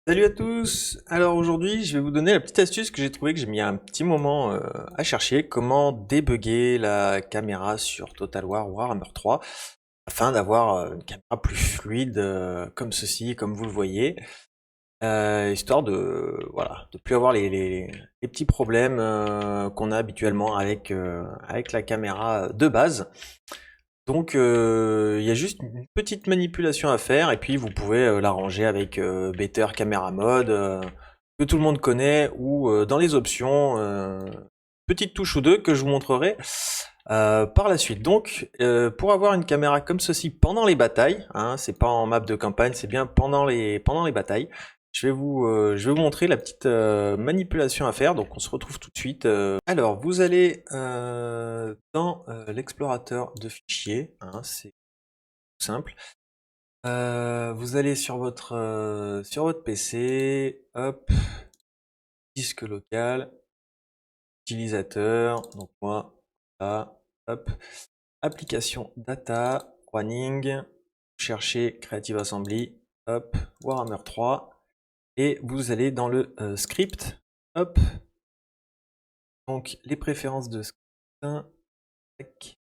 Salut à tous! Alors aujourd'hui, je vais vous donner la petite astuce que j'ai trouvé que j'ai mis un petit moment à chercher, comment débugger la caméra sur Total War Warhammer 3 afin d'avoir une caméra plus fluide comme ceci, comme vous le voyez, histoire de voilà, de plus avoir les petits problèmes qu'on a habituellement avec la caméra de base. Donc il y a juste une petite manipulation à faire et puis vous pouvez l'arranger avec Better Camera Mode que tout le monde connaît ou dans les options petite touche ou deux que je vous montrerai par la suite. Donc pour avoir une caméra comme ceci pendant les batailles, hein, c'est pas en map de campagne, c'est bien pendant les batailles. Je vais vous montrer la petite manipulation à faire, donc on se retrouve tout de suite. Alors, vous allez dans l'explorateur de fichiers, hein, c'est tout simple. Vous allez sur votre PC, hop, disque local, utilisateur, donc moi, là, hop, application data, running, cherchez Creative Assembly, hop, Warhammer 3. Et vous allez dans le script, hop, donc les préférences de script, tac,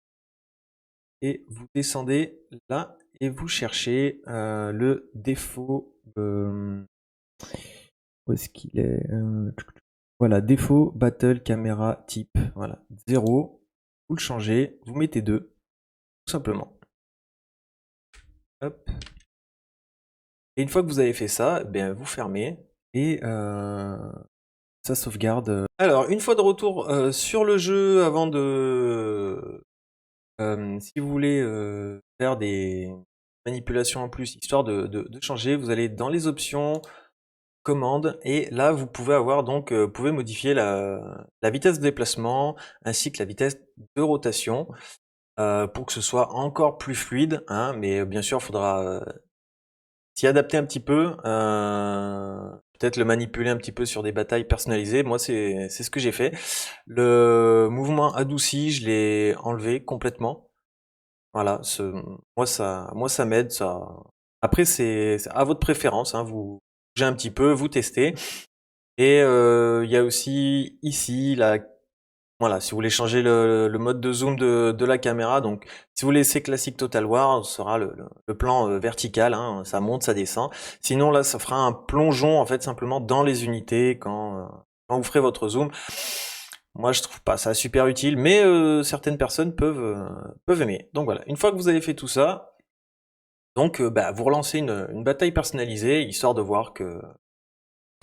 et vous descendez là et vous cherchez le défaut. Où est-ce qu'il est, voilà, défaut battle camera type. Voilà, 0. Vous le changez, vous mettez 2, tout simplement. Hop. Et une fois que vous avez fait ça, eh bien, vous fermez et ça sauvegarde. Alors, une fois de retour sur le jeu, avant de... si vous voulez faire des manipulations en plus, histoire de changer, vous allez dans les options, commandes, et là, vous pouvez avoir donc, vous pouvez modifier la vitesse de déplacement, ainsi que la vitesse de rotation, pour que ce soit encore plus fluide, hein, mais bien sûr, il faudra s'y adapter un petit peu, peut-être le manipuler un petit peu sur des batailles personnalisées. Moi, c'est ce que j'ai fait. Le mouvement adouci, je l'ai enlevé complètement. Voilà, moi ça m'aide. Ça. Après, c'est à votre préférence. Hein, vous bougez un petit peu, vous testez. Et il y a aussi ici voilà, si vous voulez changer le mode de zoom de la caméra, donc si vous laissez classique Total War, ce sera le plan vertical, hein, ça monte, ça descend. Sinon là, ça fera un plongeon en fait simplement dans les unités quand vous ferez votre zoom. Moi, je trouve pas ça super utile, mais certaines personnes peuvent aimer. Donc voilà, une fois que vous avez fait tout ça, donc bah, vous relancez une bataille personnalisée, histoire de voir que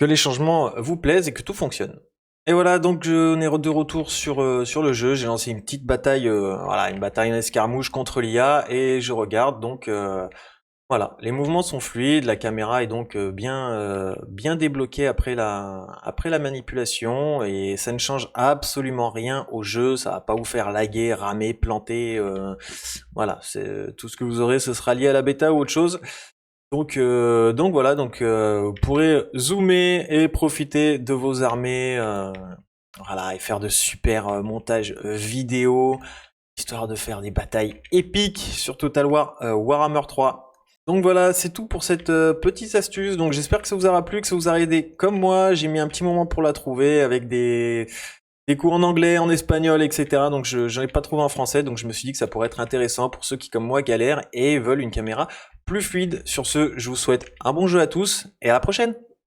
les changements vous plaisent et que tout fonctionne. Et voilà, donc on est de retour sur le jeu. J'ai lancé une petite bataille, voilà, une bataille en escarmouche contre l'IA et je regarde. Donc voilà, les mouvements sont fluides, la caméra est donc bien débloquée après la manipulation et ça ne change absolument rien au jeu. Ça va pas vous faire laguer, ramer, planter. Voilà, c'est tout ce que vous aurez, ce sera lié à la bêta ou autre chose. Donc voilà, donc vous pourrez zoomer et profiter de vos armées, voilà, et faire de super montages vidéo, histoire de faire des batailles épiques sur Total War Warhammer 3. Donc voilà, c'est tout pour cette petite astuce. Donc j'espère que ça vous aura plu, que ça vous aura aidé comme moi. J'ai mis un petit moment pour la trouver avec des cours en anglais, en espagnol, etc. Donc j'en ai pas trouvé en français, donc je me suis dit que ça pourrait être intéressant pour ceux qui, comme moi, galèrent et veulent une caméra plus fluide. Sur ce, je vous souhaite un bon jeu à tous et à la prochaine!